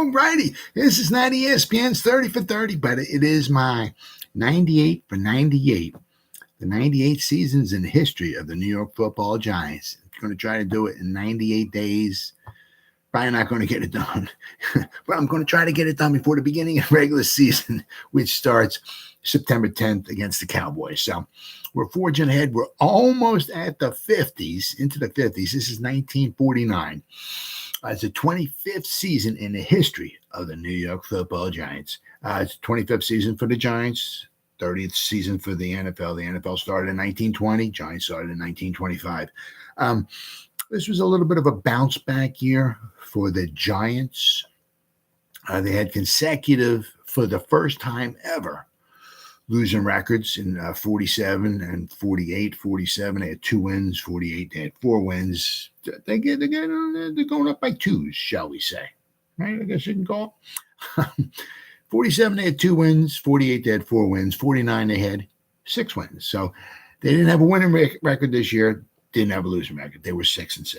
All righty. This is not ESPN's 30 for 30, but it is my 98 for 98. The 98 seasons in the history of the New York Football Giants. I'm going to try to do it in 98 days. Probably not going to get it done, but I'm going to try to get it done before the beginning of regular season, which starts September 10th against the Cowboys. So we're forging ahead. We're almost at the 50s, into the 50s. This is 1949. It's the 25th season in the history of the New York Football Giants. It's the 25th season for the Giants, 30th season for the NFL. The NFL started in 1920. Giants started in 1925. This was a little bit of a bounce back year for the Giants. They had consecutive, for the first time ever, losing records in 47 and 48. 47, they had 2 wins. 48, they had 4 wins. They're going up by 2s, shall we say. Right? I guess you can call it. 47, they had 2 wins. 48, they had 4 wins. 49, they had 6 wins. So they didn't have a winning record this year. Didn't have a losing record. They were 6-6.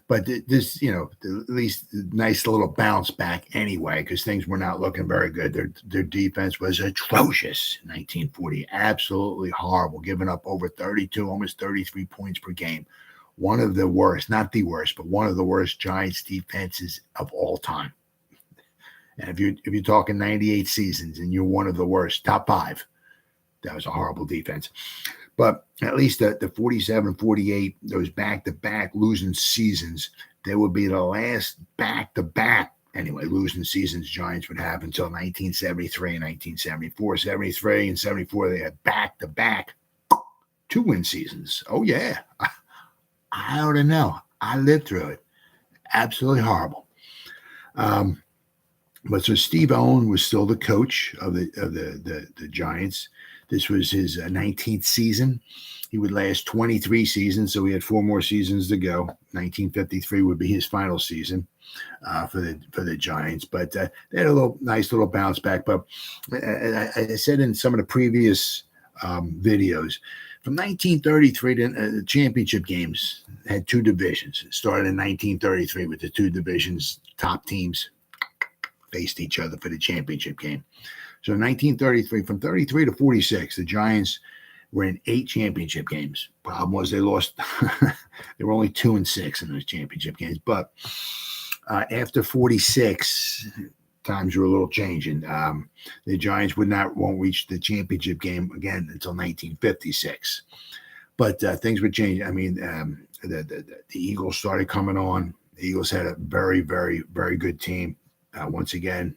But this, at least nice little bounce back anyway, because things were not looking very good. Their defense was atrocious in 1940. Absolutely horrible, giving up over 32, almost 33 points per game. One of the worst, not the worst, but one of the worst Giants defenses of all time. And if you're talking 98 seasons and you're one of the worst, top 5, that was a horrible defense. But at least the 47, 48, those back-to-back losing seasons, they would be the last back-to-back, anyway, losing seasons Giants would have until 1973 and 1974. 73 and 74, they had back-to-back 2-win seasons. Oh, yeah. I don't know. I lived through it. Absolutely horrible. But so Steve Owen was still the coach of the Giants. This was his 19th season. He would last 23 seasons, so he had 4 more seasons to go. 1953 would be his final season for the Giants. But they had a nice little bounce back. But I said in some of the previous videos, from 1933 to the championship games had 2 divisions. It started in 1933 with the 2 divisions, top teams faced each other for the championship game. So 1933, from 33 to 46, the Giants were in 8 championship games. Problem was they lost. They were only 2-6 in those championship games. But after 46, times were a little changing. The Giants won't reach the championship game again until 1956. But things would change. I mean, the Eagles started coming on. The Eagles had a very, very, very good team. Once again,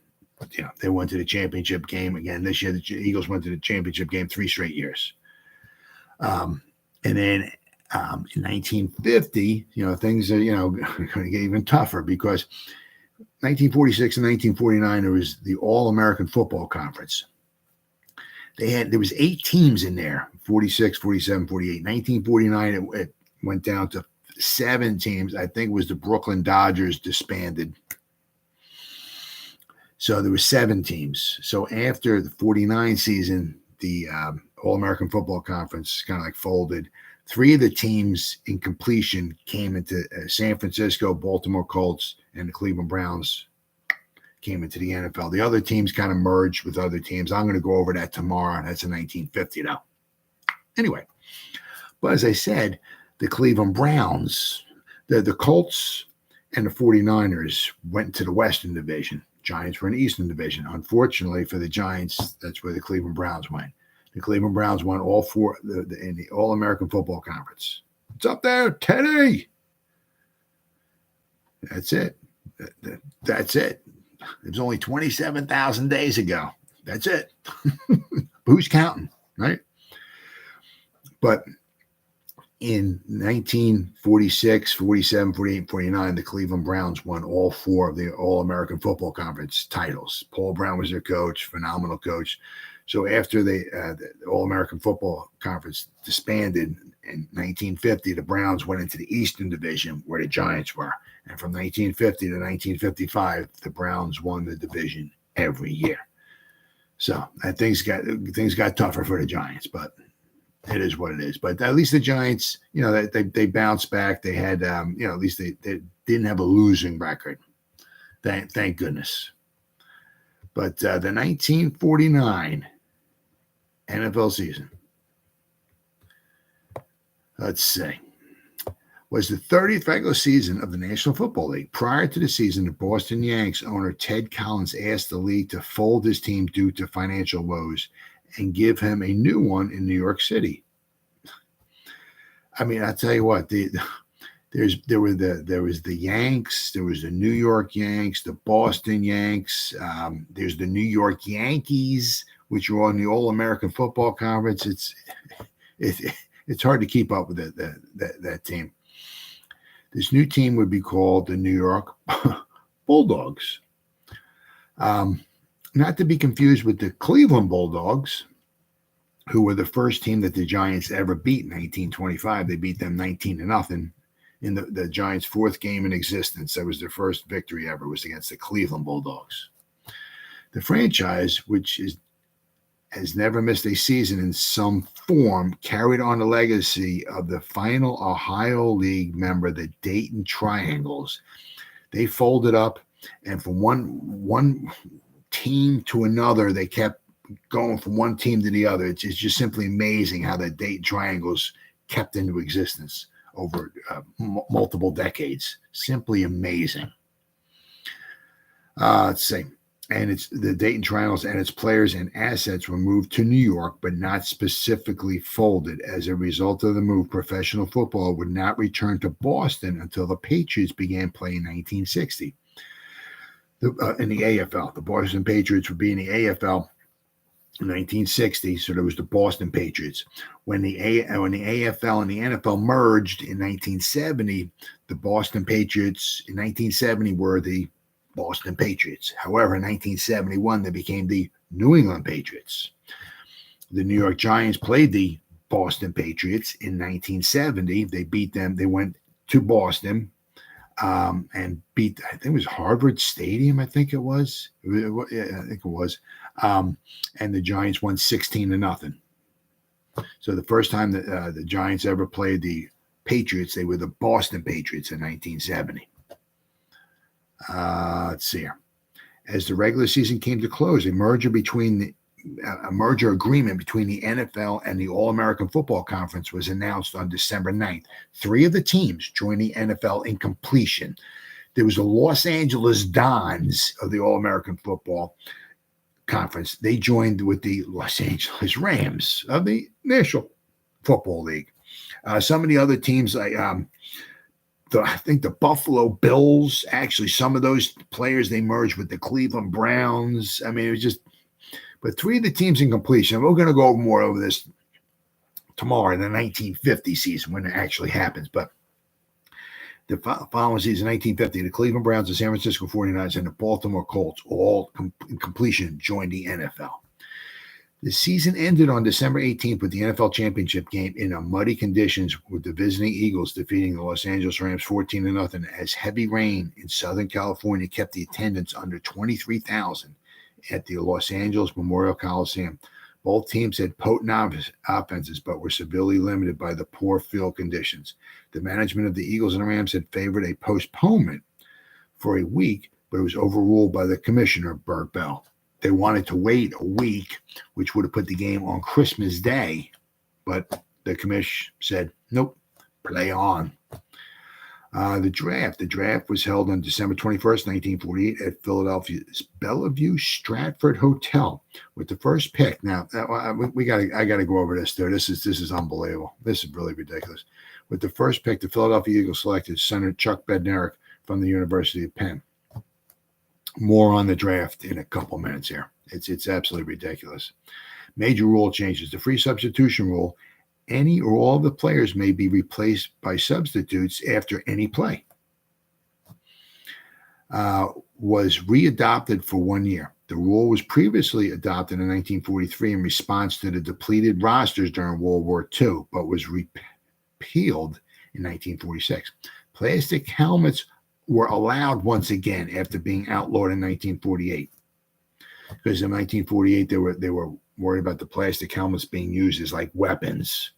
they went to the championship game again this year. The Eagles went to the championship game 3 straight years. And then in 1950, things are, going to get even tougher because 1946 and 1949, there was the All-American Football Conference. There was 8 teams in there, 46, 47, 48. 1949, it went down to 7 teams. I think it was the Brooklyn Dodgers disbanded. So there were 7 teams. So after the 49 season, the All-American Football Conference kind of like folded. 3 of the teams in completion came into San Francisco, Baltimore Colts, and the Cleveland Browns came into the NFL. The other teams kind of merged with other teams. I'm going to go over that tomorrow. That's in 1950 now. Anyway, but as I said, the Cleveland Browns, the Colts and the 49ers went to the Western Division. Giants were in the Eastern Division. Unfortunately for the Giants, that's where the Cleveland Browns went. The Cleveland Browns won all 4 in the All-American Football Conference. It's up there, Teddy. That's it. That's it. It was only 27,000 days ago. That's it. Who's counting, right? But in 1946, 47, 48, 49, the Cleveland Browns won all 4 of the All-American Football Conference titles. Paul Brown was their coach, phenomenal coach. So after the All-American Football Conference disbanded in 1950, the Browns went into the Eastern Division where the Giants were. And from 1950 to 1955, the Browns won the division every year. So things got tougher for the Giants, but it is what it is. But at least the Giants, they bounced back. They had, at least they didn't have a losing record. Thank goodness. But the 1949 NFL season, let's see, was the 30th regular season of the National Football League. Prior to the season, the Boston Yanks owner Ted Collins asked the league to fold his team due to financial woes and give him a new one in New York City. I mean, I'll tell you what, there was the Yanks, there was the New York Yanks, the Boston Yanks, there's the New York Yankees, which are on the All-American Football Conference. It's hard to keep up with that team. This new team would be called the New York Bulldogs. Not to be confused with the Cleveland Bulldogs, who were the first team that the Giants ever beat in 1925. They beat them 19-0 in the Giants' fourth game in existence. That was their first victory ever, was against the Cleveland Bulldogs. The franchise, which has never missed a season in some form, carried on the legacy of the final Ohio League member, the Dayton Triangles. They folded up, and from one team to another, they kept going from one team to the other. It's just simply amazing how the Dayton Triangles kept into existence over multiple decades. Simply amazing. Let's see. And it's the Dayton Triangles and its players and assets were moved to New York, but not specifically folded. As a result of the move, professional football would not return to Boston until the Patriots began playing in 1960. In the AFL, the Boston Patriots would be in the AFL in 1960, so there was the Boston Patriots. When the AFL and the NFL merged in 1970, the Boston Patriots in 1970 were the Boston Patriots. However, in 1971, they became the New England Patriots. The New York Giants played the Boston Patriots in 1970. They beat them. They went to Boston and beat, I think it was Harvard Stadium, I think it was. Yeah, I think it was. And the Giants won 16-0. So the first time that the Giants ever played the Patriots, they were the Boston Patriots in 1970. Let's see here. As the regular season came to close, a merger agreement between the NFL and the All-American Football Conference was announced on December 9th. 3 of the teams joined the NFL in completion. There was the Los Angeles Dons of the All-American Football Conference. They joined with the Los Angeles Rams of the National Football League. Some of the other teams, like I think the Buffalo Bills, actually, some of those players, they merged with the Cleveland Browns. I mean, it was just, but 3 of the teams in completion. We're going to go more over this tomorrow in the 1950 season when it actually happens. But the following season, 1950, the Cleveland Browns, the San Francisco 49ers, and the Baltimore Colts, all in completion, joined the NFL. The season ended on December 18th with the NFL championship game in muddy conditions, with the visiting Eagles defeating the Los Angeles Rams 14-0, as heavy rain in Southern California kept the attendance under 23,000 at the Los Angeles Memorial Coliseum. Both teams had potent offenses, but were severely limited by the poor field conditions. The management of the Eagles and the Rams had favored a postponement for a week, but it was overruled by the commissioner, Bert Bell. They wanted to wait a week, which would have put the game on Christmas Day, but the commission said, nope, play on. The draft was held on December 21st, 1948 at Philadelphia's Bellevue Stratford Hotel with the first pick. Now, I got to go over this there. This is unbelievable. This is really ridiculous. With the first pick, the Philadelphia Eagles selected Senator Chuck Bednarik from the University of Penn. More on the draft in a couple minutes here. It's absolutely ridiculous. Major rule changes. The free substitution rule. Any or all of the players may be replaced by substitutes after any play. Was readopted for 1 year. The rule was previously adopted in 1943 in response to the depleted rosters during World War II, but was repealed in 1946. Plastic helmets were allowed once again after being outlawed in 1948. Because in 1948 they were worried about the plastic helmets being used as like weapons.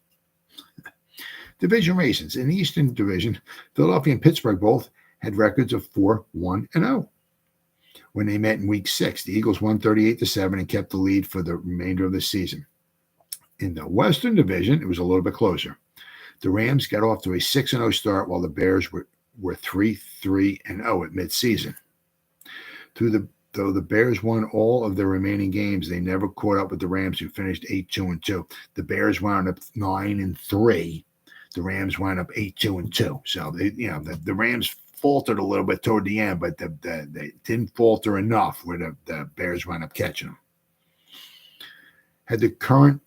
Division races. In the Eastern Division, Philadelphia and Pittsburgh both had records of 4-1-0. when they met in week 6. The Eagles won 38-7 and kept the lead for the remainder of the season. In the Western Division, it was a little bit closer. The Rams got off to a 6-0 start while the Bears were 3-3-0 at midseason. Though the Bears won all of their remaining games, they never caught up with the Rams, who finished 8-2-2. The Bears wound up 9-3. The Rams wound up 8-2-2. So the Rams faltered a little bit toward the end, but they didn't falter enough where the Bears wound up catching them.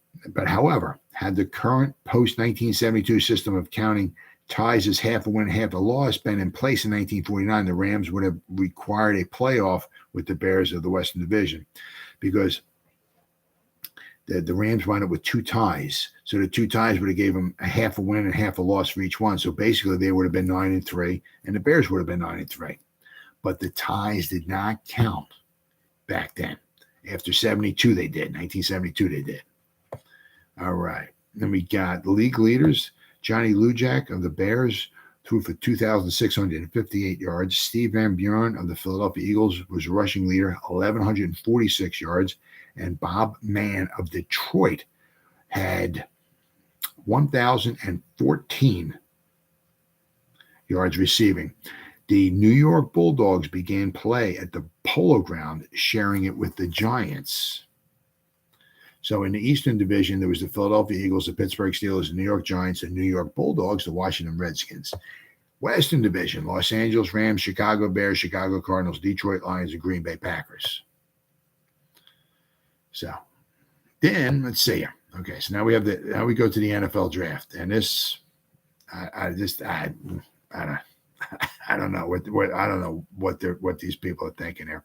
However, had the current post-1972 system of counting ties as half a win, half a loss been in place in 1949, the Rams would have required a playoff with the Bears of the Western Division, because the Rams wound up with 2 ties. So the 2 ties would have gave them a half a win and half a loss for each one. So basically they would have been 9-3, and the Bears would have been 9-3. But the ties did not count back then. After 72, they did. 1972, they did. All right. Then we got the league leaders. Johnny Lujack of the Bears threw for 2,658 yards. Steve Van Buren of the Philadelphia Eagles was rushing leader, 1,146 yards. And Bob Mann of Detroit had 1,014 yards receiving. The New York Bulldogs began play at the Polo Ground, sharing it with the Giants. So in the Eastern Division, there was the Philadelphia Eagles, the Pittsburgh Steelers, the New York Giants, the New York Bulldogs, the Washington Redskins. Western Division, Los Angeles Rams, Chicago Bears, Chicago Cardinals, Detroit Lions, and Green Bay Packers. So then let's see here. Okay, so now we go to the NFL draft, and this, I don't know what these people are thinking here.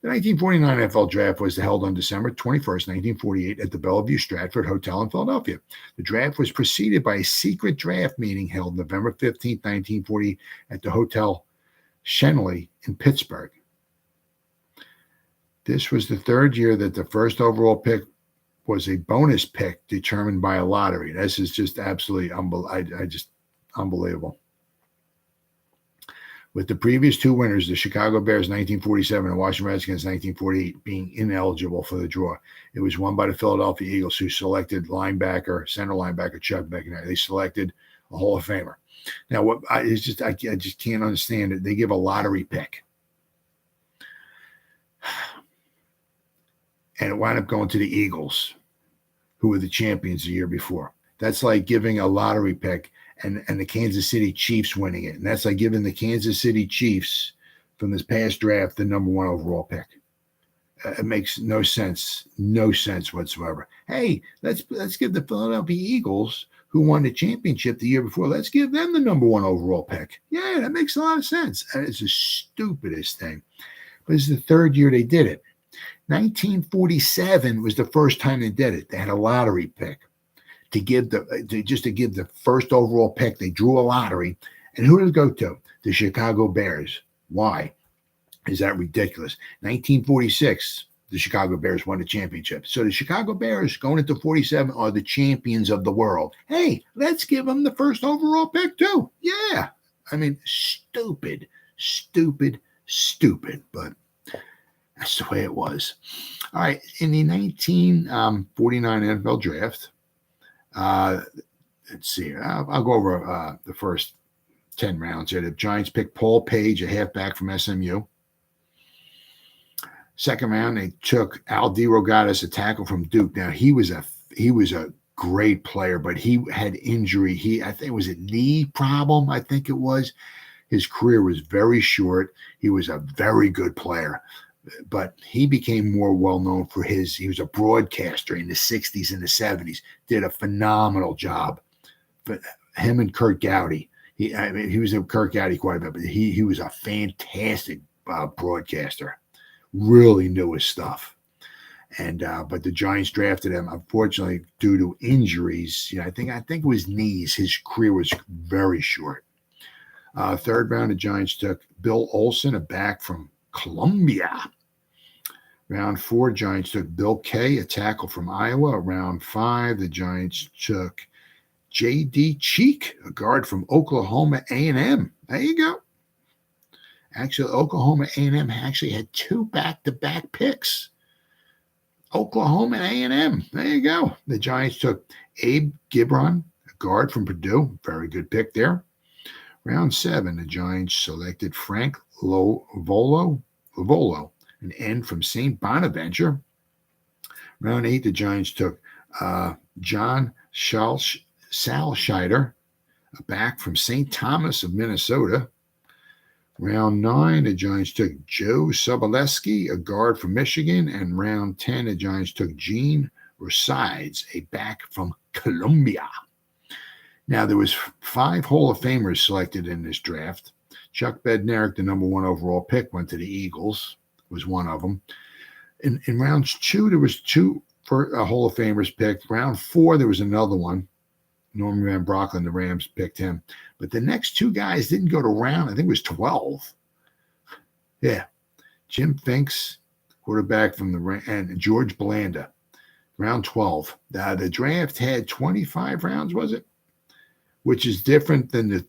The 1949 NFL Draft was held on December 21st, 1948 at the Bellevue Stratford Hotel in Philadelphia. The draft was preceded by a secret draft meeting held November 15, 1940 at the Hotel Schenley in Pittsburgh. This was the 3rd year that the first overall pick was a bonus pick determined by a lottery. This is just absolutely unbelievable. With the previous 2 winners, the Chicago Bears 1947 and Washington Redskins 1948 being ineligible for the draw. It was won by the Philadelphia Eagles, who selected center linebacker Chuck McIntyre. They selected a Hall of Famer. Now, I just can't understand it. They give a lottery pick, and it wound up going to the Eagles, who were the champions the year before. That's like giving a lottery pick and the Kansas City Chiefs winning it. And that's like giving the Kansas City Chiefs from this past draft the number 1 overall pick. It makes no sense whatsoever. Hey, let's give the Philadelphia Eagles, who won the championship the year before, let's give them the number 1 overall pick. Yeah, that makes a lot of sense. It's the stupidest thing. But this is the 3rd year they did it. 1947 was the first time they did it. They had a lottery pick. To give the first overall pick, they drew a lottery. And who did it go to? The Chicago Bears. Why? Is that ridiculous? 1946, the Chicago Bears won the championship. So the Chicago Bears going into 47 are the champions of the world. Hey, let's give them the first overall pick too. Yeah. I mean, stupid, but that's the way it was. All right. In the 1949 NFL draft, let's see. I'll go over the first 10 rounds here. The Giants picked Paul Page, a halfback from SMU. Second round, they took Al DeRogatis, a tackle from Duke. Now he was a great player, but he had injury. I think it was a knee problem. I think it was. His career was very short. He was a very good player, but he became more well-known for he was a broadcaster in the 60s and the 70s, did a phenomenal job. But him and Kurt Gowdy, he was in Kurt Gowdy quite a bit, but he was a fantastic broadcaster, really knew his stuff. And but the Giants drafted him, unfortunately, due to injuries. I think it was knees. His career was very short. Third round, the Giants took Bill Olson, a back from Columbia. Round 4, Giants took Bill Kay, a tackle from Iowa. Round 5, the Giants took J.D. Cheek, a guard from Oklahoma A&M. There you go. Actually, Oklahoma A&M actually had 2 back-to-back picks. Oklahoma and A&M. There you go. The Giants took Abe Gibron, a guard from Purdue. Very good pick there. Round 7, the Giants selected Frank Lavolo, an end from St. Bonaventure. Round 8, the Giants took John Salscheider, a back from St. Thomas of Minnesota. Round 9, the Giants took Joe Soboleski, a guard from Michigan. And round 10, the Giants took Gene Rosides, a back from Columbia. Now, there was 5 Hall of Famers selected in this draft. Chuck Bednarik, the number 1 overall pick, went to the Eagles, was one of them. In rounds 2, there was 2 for a Hall of Famers picked. Round 4, there was another one. Norman Van Brocklin, the Rams picked him. But the next 2 guys didn't go to round, I think it was 12. Yeah. Jim Finks, quarterback from the and George Blanda, round 12. The draft had 25 rounds, was it? Which is different than the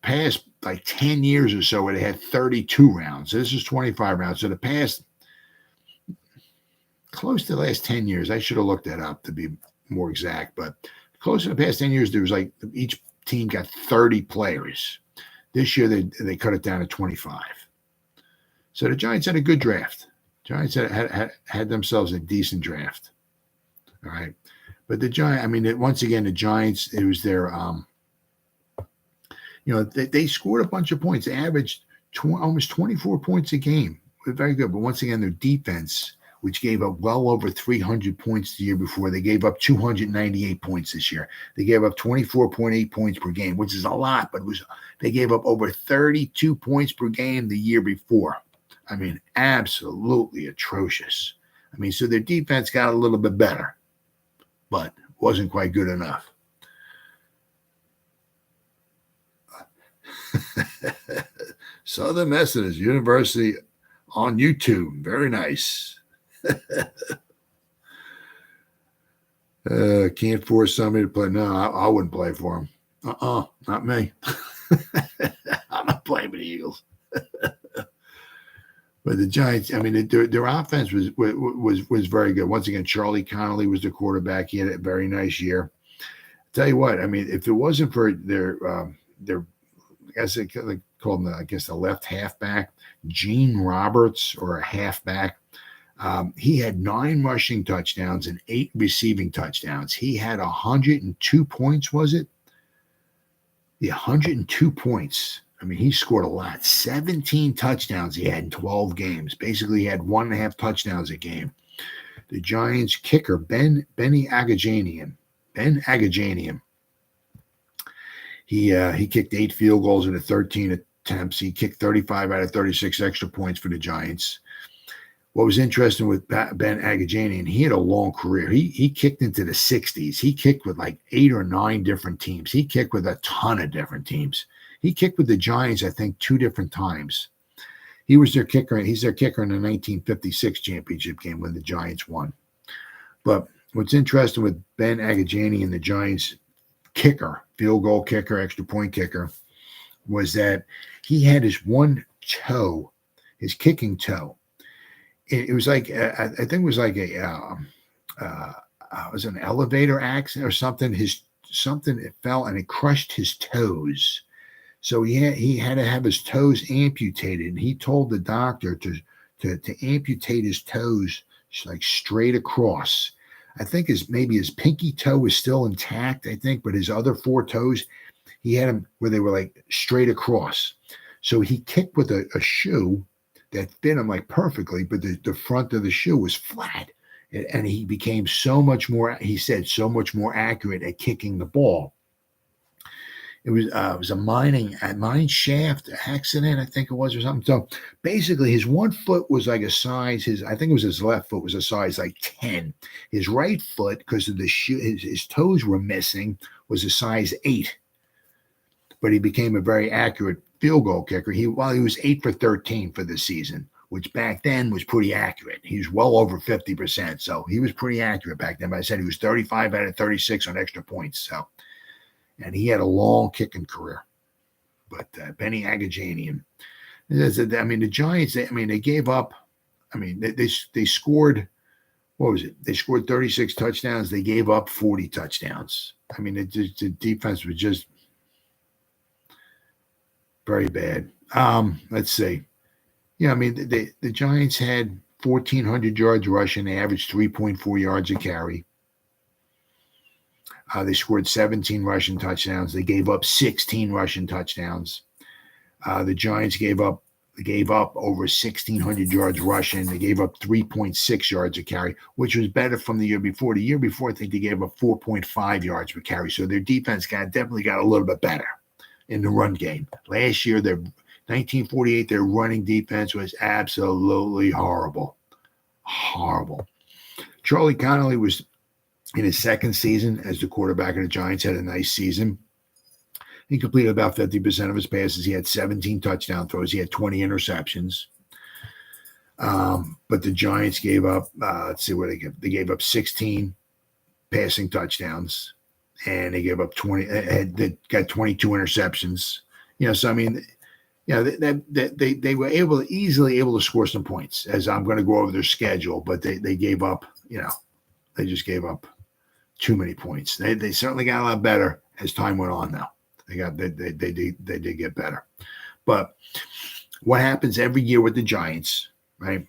past, like 10 years or so, where they had 32 rounds. So this is 25 rounds. So the past, close to the last 10 years, I should have looked that up to be more exact, but close to the past 10 years, there was like each team got 30 players. This year, they cut it down to 25. So the Giants had a good draft. Giants had themselves a decent draft. All right. But the Giants, I mean, once again, the Giants, it was their, they scored a bunch of points. They averaged almost 24 points a game. Very good. But once again, their defense, which gave up well over 300 points the year before, they gave up 298 points this year. They gave up 24.8 points per game, which is a lot, but they gave up over 32 points per game the year before. I mean, absolutely atrocious. I mean, so their defense got a little bit better, but wasn't quite good enough. Southern Methodist University on YouTube. Very nice. Can't force somebody to play. No, I wouldn't play for him. Not me. I'm not playing for the Eagles. But the Giants, I mean, their offense was very good. Once again, Charlie Connolly was the quarterback. He had a very nice year. Tell you what, I mean, if it wasn't for their I guess they called him, the left halfback, Gene Roberts, or a halfback. He had 9 rushing touchdowns and 8 receiving touchdowns. He had 102 points, was it? Yeah, 102 points. I mean, he scored a lot. 17 touchdowns he had in 12 games. Basically, he had 1.5 touchdowns a game. The Giants kicker, Ben Agajanian. He kicked 8 field goals in 13 attempts. He kicked 35 out of 36 extra points for the Giants. What was interesting with Ben Agajanian, he had a long career. He kicked into the 60s. He kicked with like 8 or 9 different teams. He kicked with a ton of different teams. He kicked with the Giants, I think, 2 different times. He was their kicker. He's their kicker in the 1956 championship game when the Giants won. But what's interesting with Ben Agajanian, the Giants kicker, field goal kicker, extra point kicker, was that he had his one toe, his kicking toe. It was like, I think it was like it was an elevator accident or something. It fell and it crushed his toes. So he had to have his toes amputated. And he told the doctor to amputate his toes like straight across. I think maybe his pinky toe was still intact, I think, but his other 4 toes, he had them where they were like straight across. So he kicked with a shoe that fit him like perfectly, but the front of the shoe was flat. And he became so much more accurate at kicking the ball. It was a mine shaft accident, I think it was, or something. So basically, his one foot was like a size. I think it was his left foot was a size like 10. His right foot, because of the shoe, his toes were missing, was a size 8. But he became a very accurate field goal kicker. He was 8 for 13 for the season, which back then was pretty accurate. He was well over 50%, so he was pretty accurate back then. But I said he was 35 out of 36 on extra points. So. And he had a long kicking career. But Benny Agajanian. I mean, the Giants, they gave up. I mean, they scored, what was it? They scored 36 touchdowns. They gave up 40 touchdowns. I mean, the defense was just very bad. Let's see. Yeah, I mean, the Giants had 1,400 yards rushing. They averaged 3.4 yards a carry. They scored 17 rushing touchdowns. They gave up 16 rushing touchdowns. The Giants gave up over 1,600 yards rushing. They gave up 3.6 yards a carry, which was better from the year before. The year before, I think they gave up 4.5 yards per carry. So their defense definitely got a little bit better in the run game. Last year, their 1948, their running defense was absolutely horrible. Horrible. Charlie Connolly was in his second season as the quarterback of the Giants, had a nice season. He completed about 50% of his passes. He had 17 touchdown throws. He had 20 interceptions. But the Giants gave up, let's see what they gave. They gave up 16 passing touchdowns, and they gave up 20. They got 22 interceptions. So I mean, they were easily able to score some points. As I'm going to go over their schedule, but they gave up. They just gave up too many points. They certainly got a lot better as time went on. Though they did get better. But what happens every year with the Giants, right,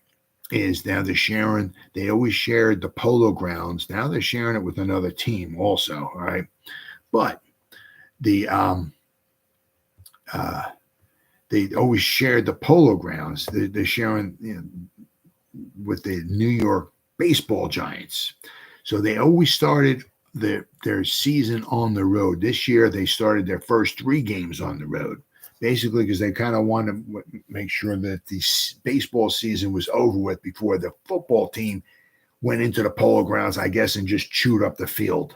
is now they always shared the Polo Grounds. Now they're sharing it with another team also, right? But they always shared the Polo Grounds. They're sharing with the New York Baseball Giants. So they always started their season on the road. This year, they started their first 3 games on the road, basically because they kind of wanted to make sure that the baseball season was over with before the football team went into the Polo Grounds, I guess, and just chewed up the field.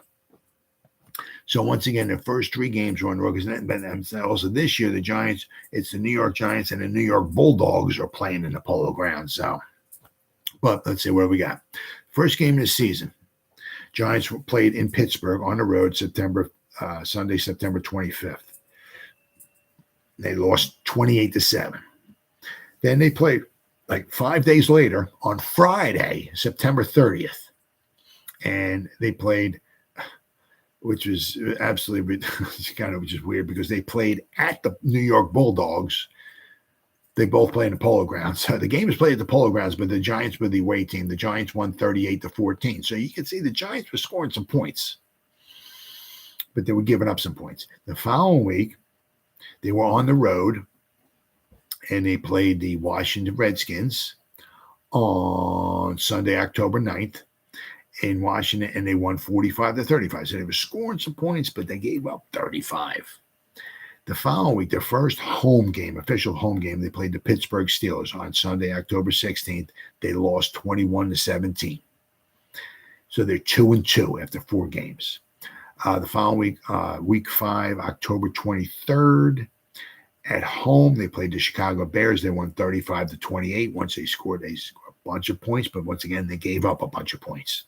So once again, the first 3 games were on the road. But also this year, the Giants, it's the New York Giants and the New York Bulldogs are playing in the Polo Grounds. So, but let's see what we got. First game of the season, Giants played in Pittsburgh on the road Sunday, September 25th. They lost 28-7. Then they played like 5 days later on Friday, September 30th. And they played, which was absolutely kind of just weird because they played at the New York Bulldogs. They both play in the Polo Grounds. So the game is played at the Polo Grounds, but the Giants were the away team. The Giants won 38-14. So you can see the Giants were scoring some points, but they were giving up some points. The following week, they were on the road, and they played the Washington Redskins on Sunday, October 9th in Washington, and they won 45-35. So they were scoring some points, but they gave up 35. The following week, their first home game, official home game, they played the Pittsburgh Steelers on Sunday, October 16th. They lost 21-17. So they're 2-2 after 4 games. The following week, week 5, October 23rd, at home, they played the Chicago Bears. They won 35-28. Once they scored a bunch of points, but once again, they gave up a bunch of points.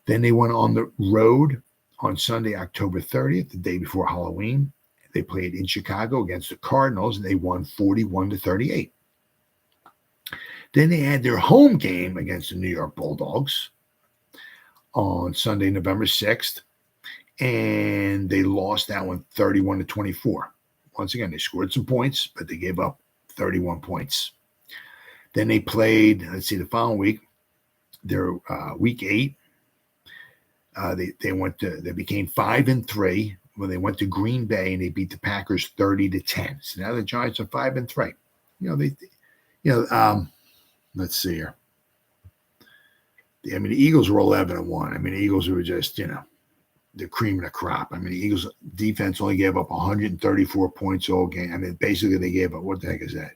Then they went on the road on Sunday, October 30th, the day before Halloween. They played in Chicago against the Cardinals, and they won 41-38. Then they had their home game against the New York Bulldogs on Sunday, November 6th, and they lost that one 31-24. Once again, they scored some points, but they gave up 31 points. Then they played, the following week, their week 8. They became 5-3. When they went to Green Bay and they beat the Packers 30-10. So now the Giants are 5-3. Let's see here. The Eagles were 11-1. The Eagles were just, the cream of the crop. The Eagles defense only gave up 134 points all game. Basically they gave up, what the heck is that?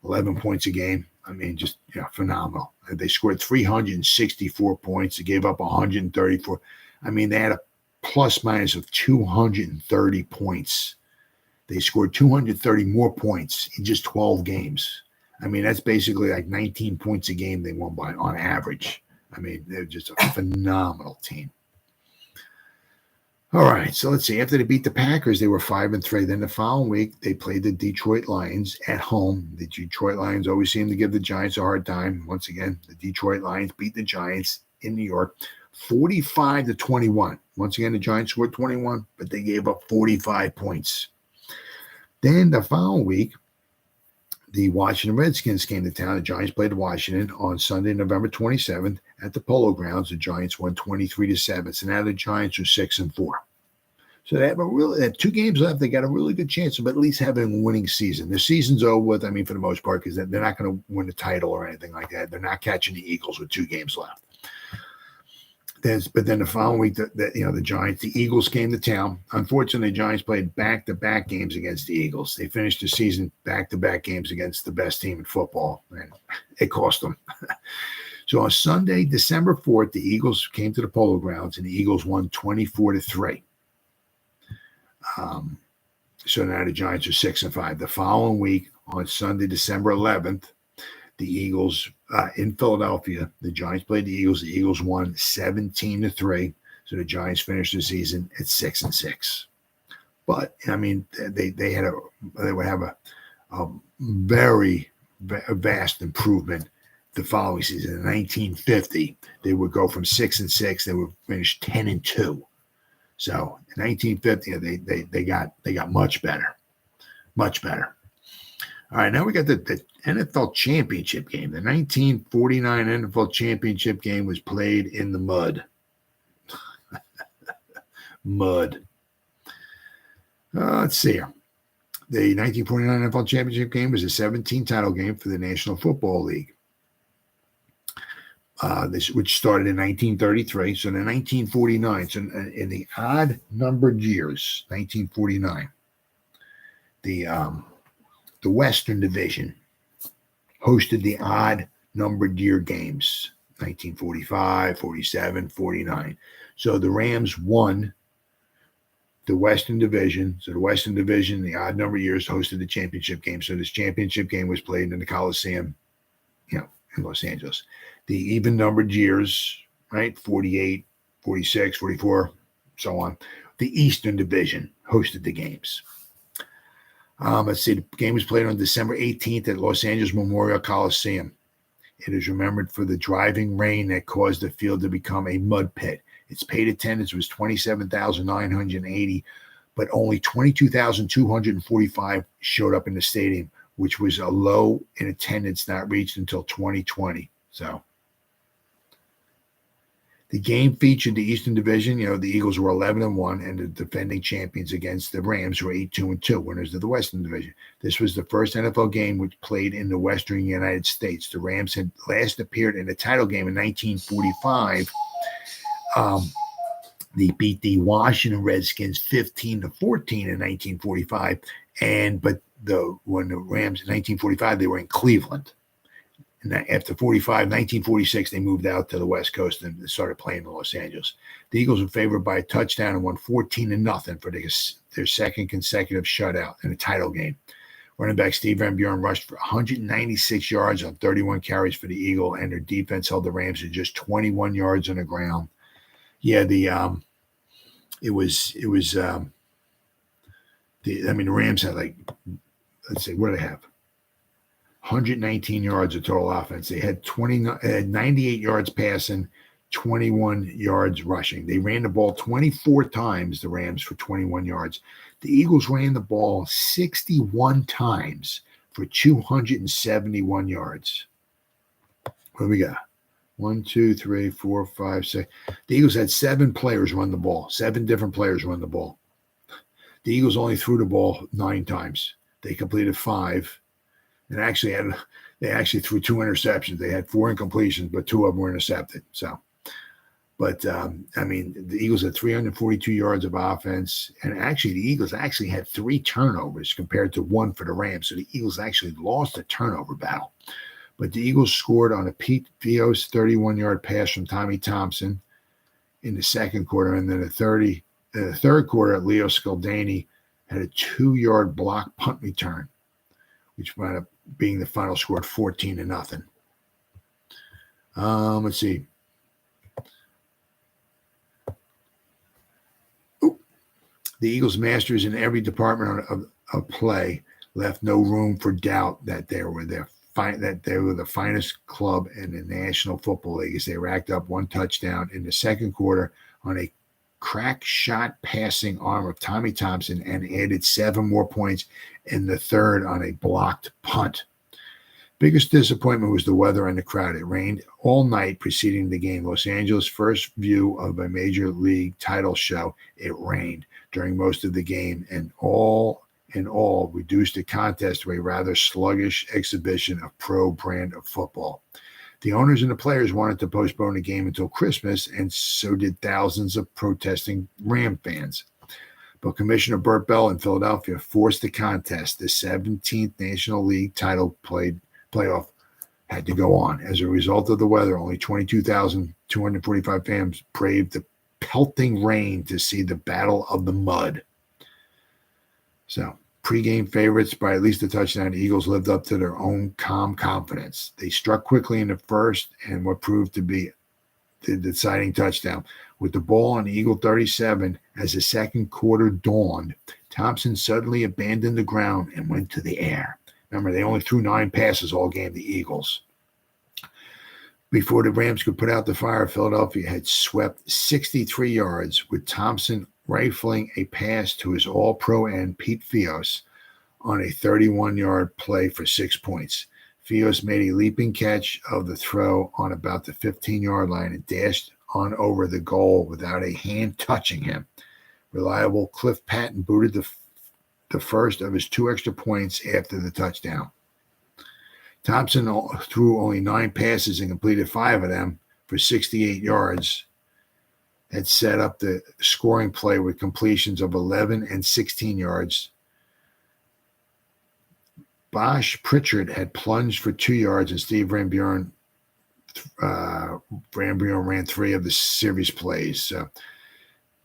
11 points a game. Just phenomenal. They scored 364 points. They gave up 134. They had a plus minus of 230 points. They scored 230 more points in just 12 games. That's basically like 19 points a game they won by on average. They're just a phenomenal team. All right, so let's see. After they beat the Packers, they were 5-3. Then the following week, they played the Detroit Lions at home. The Detroit Lions always seem to give the Giants a hard time. Once again, the Detroit Lions beat the Giants in New York 45-21. Once again, the Giants scored 21, but they gave up 45 points. Then the following week, the Washington Redskins came to town. The Giants played Washington on Sunday, November 27th at the Polo Grounds. The Giants won 23-7. So now the Giants are 6-4. So they have 2 games left. They got a really good chance of at least having a winning season. Their season's over with, for the most part, because they're not going to win the title or anything like that. They're not catching the Eagles with 2 games left. But then the following week, the Eagles came to town. Unfortunately, the Giants played back-to-back games against the Eagles. They finished the season back-to-back games against the best team in football, and it cost them. So on Sunday, December 4th, the Eagles came to the Polo Grounds, and the Eagles won 24-3. So now the Giants are 6-5. The following week, on Sunday, December 11th, the Eagles in Philadelphia, the Giants played the Eagles. The Eagles won 17-3. So the Giants finished the season at 6-6. But they would have a very vast improvement the following season. In 1950, they would go from 6-6. They would finish 10-2. So in 1950, they got much better, much better. All right, now we got the NFL championship game. The 1949 NFL championship game was played in the mud. Mud. Let's see here. The 1949 NFL championship game was a 17 title game for the National Football League. Which started in 1933. So in 1949, so in the odd numbered years, 1949, the Western Division hosted the odd numbered year games, 1945, 47, 49. So the Rams won the Western Division. So the Western Division, the odd number of years, hosted the championship game. So this championship game was played in the Coliseum, in Los Angeles. The even numbered years, right? 48, 46, 44, so on. The Eastern Division hosted the games. Let's see, the game was played on December 18th at Los Angeles Memorial Coliseum. It is remembered for the driving rain that caused the field to become a mud pit. Its paid attendance was 27,980, but only 22,245 showed up in the stadium, which was a low in attendance not reached until 2020. So the game featured the Eastern Division. The Eagles were 11-1, and the defending champions against the Rams were 8-2, winners of the Western Division. This was the first NFL game which played in the Western United States. The Rams had last appeared in a title game in 1945. They beat the Washington Redskins 15-14 in 1945, but when the Rams in 1945, they were in Cleveland. And after 1946, they moved out to the West Coast and started playing in Los Angeles. The Eagles were favored by a touchdown and won 14-0 for their second consecutive shutout in a title game. Running back Steve Van Buren rushed for 196 yards on 31 carries for the Eagle, and their defense held the Rams to just 21 yards on the ground. Yeah, the Rams had let's see, what do they have? 119 yards of total offense. They had 98 yards passing, 21 yards rushing. They ran the ball 24 times, the Rams, for 21 yards. The Eagles ran the ball 61 times for 271 yards. What do we got? 1, 2, 3, 4, 5, 6. The Eagles had 7 players run the ball. 7 different players run the ball. The Eagles only threw the ball 9 times. They completed 5. And they actually threw 2 interceptions. They had 4 incompletions, but 2 of them were intercepted. So, the Eagles had 342 yards of offense, and actually the Eagles had 3 turnovers compared to 1 for the Rams. So the Eagles actually lost a turnover battle. But the Eagles scored on a Pete Vios 31-yard pass from Tommy Thompson in the second quarter, and then the third quarter, Leo Scaldani had a 2-yard block punt return, which wound up being the final score at 14-0. Let's see. The Eagles' masters in every department of play left no room for doubt that they were the finest club in the National Football League as they racked up one touchdown in the second quarter on a crack shot passing arm of Tommy Thompson and added 7 more points in the third on a blocked punt. Biggest disappointment was the weather and the crowd. It rained all night preceding the game. Los Angeles' first view of a major league title show. It rained during most of the game, and all in all reduced the contest to a rather sluggish exhibition of pro brand of football. The owners and the players wanted to postpone the game until Christmas, and so did thousands of protesting Ram fans. But Commissioner Burt Bell in Philadelphia forced the contest. The 17th National League title playoff had to go on. As a result of the weather, only 22,245 fans braved the pelting rain to see the Battle of the Mud. So, pre-game favorites by at least a touchdown, the Eagles lived up to their own calm confidence. They struck quickly in the first and what proved to be the deciding touchdown. With the ball on the Eagle 37 as the second quarter dawned, Thompson suddenly abandoned the ground and went to the air. Remember, they only threw 9 passes all game, the Eagles. Before the Rams could put out the fire, Philadelphia had swept 63 yards with Thompson rifling a pass to his all-pro end, Pete Fios, on a 31-yard play for 6 points. Fios made a leaping catch of the throw on about the 15-yard line and dashed on over the goal without a hand touching him. Reliable Cliff Patton booted the first of his 2 extra points after the touchdown. Thompson threw only 9 passes and completed 5 of them for 68 yards. Had set up the scoring play with completions of 11 and 16 yards. Bosh Pritchard had plunged for 2 yards, and Steve Van Buren ran 3 of the series plays. So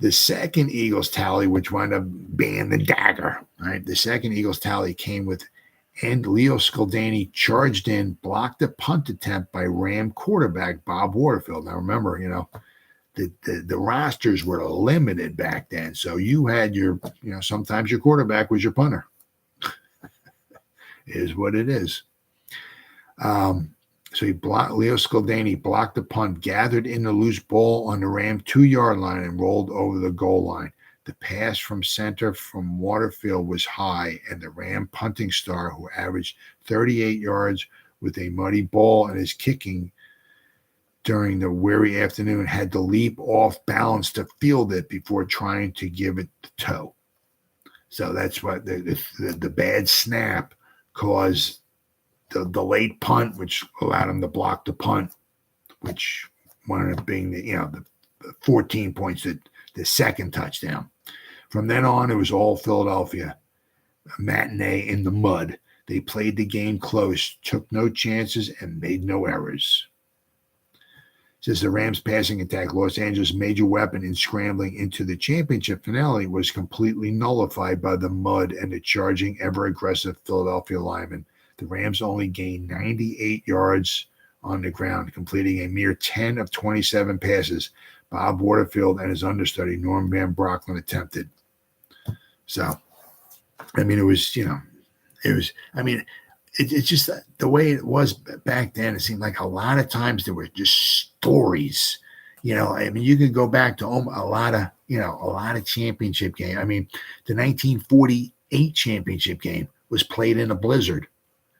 the second Eagles tally, which wound up being the dagger, right? The second Eagles tally came with Leo Scaldani charged in, blocked a punt attempt by Ram quarterback Bob Waterfield. Now remember, the rosters were limited back then. So you had sometimes your quarterback was your punter. Is what it is. So Leo Scaldani blocked the punt, gathered in the loose ball on the Ram 2-yard line, and rolled over the goal line. The pass from center from Waterfield was high, and the Ram punting star, who averaged 38 yards with a muddy ball and his kicking during the weary afternoon, had to leap off balance to field it before trying to give it the toe. So that's what the bad snap caused the late punt, which allowed him to block the punt, which wound up being the 14 points, the second touchdown. From then on, it was all Philadelphia, a matinee in the mud. They played the game close, took no chances, and made no errors. Says the Rams' passing attack, Los Angeles' major weapon in scrambling into the championship finale, was completely nullified by the mud and the charging, ever-aggressive Philadelphia linemen. The Rams only gained 98 yards on the ground, completing a mere 10 of 27 passes Bob Waterfield and his understudy, Norm Van Brocklin, attempted. So, it's just the way it was back then. It seemed like a lot of times there were just stories. You could go back to a lot of championship games. The 1948 championship game was played in a blizzard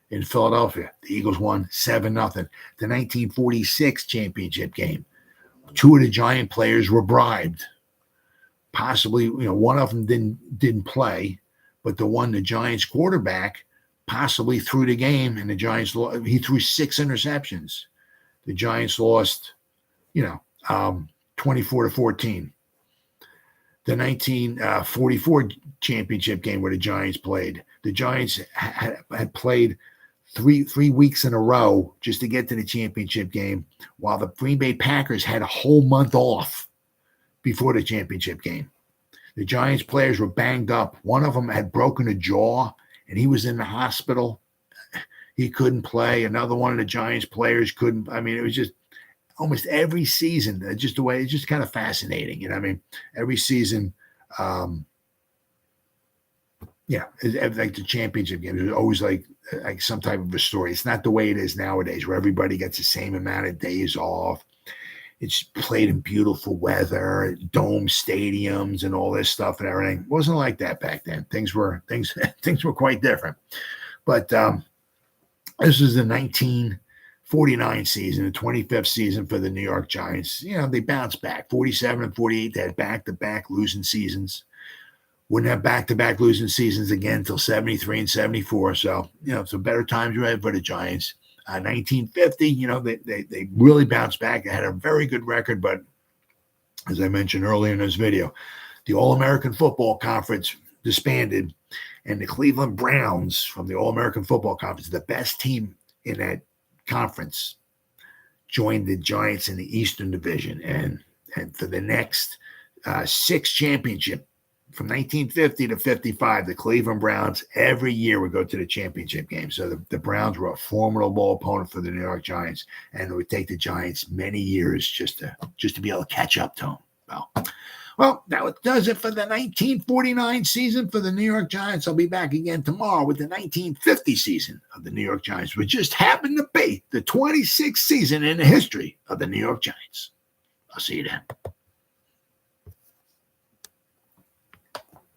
in Philadelphia. The Eagles won 7-0. The 1946 championship game, 2 of the Giant players were bribed. Possibly, one of them didn't play, but the Giants quarterback possibly threw the game, and the Giants he threw 6 interceptions. The Giants lost, 24-14. The 1944 championship game where the Giants played, the Giants had played three weeks in a row just to get to the championship game, while the Green Bay Packers had a whole month off before the championship game. The Giants players were banged up. One of them had broken a jaw, and he was in the hospital. He couldn't play. Another one of the Giants players couldn't. It was just almost every season, just the way, it's just kind of fascinating. Every season, Yeah, like the championship game. There's always like some type of a story. It's not the way it is nowadays, where everybody gets the same amount of days off. It's played in beautiful weather, dome stadiums, and all this stuff and everything. It wasn't like that back then. Things were quite different. But this was the 1949 season, the 25th season for the New York Giants. You know, they bounced back. 47 and 48, they had back-to-back losing seasons. Wouldn't have back-to-back losing seasons again until 73 and 74. So, you know, some better times were ahead for the Giants. 1950, you know, they really bounced back. They had a very good record, but as I mentioned earlier in this video, the All-American Football Conference disbanded, and the Cleveland Browns from the All-American Football Conference, the best team in that conference, joined the Giants in the Eastern Division. And for the next 6 championship, from 1950 to 55, the Cleveland Browns every year would go to the championship game. So the Browns were a formidable opponent for the New York Giants, and it would take the Giants many years just to be able to catch up to them. Well, that does it for the 1949 season for the New York Giants. I'll be back again tomorrow with the 1950 season of the New York Giants, which just happened to be the 26th season in the history of the New York Giants. I'll see you then.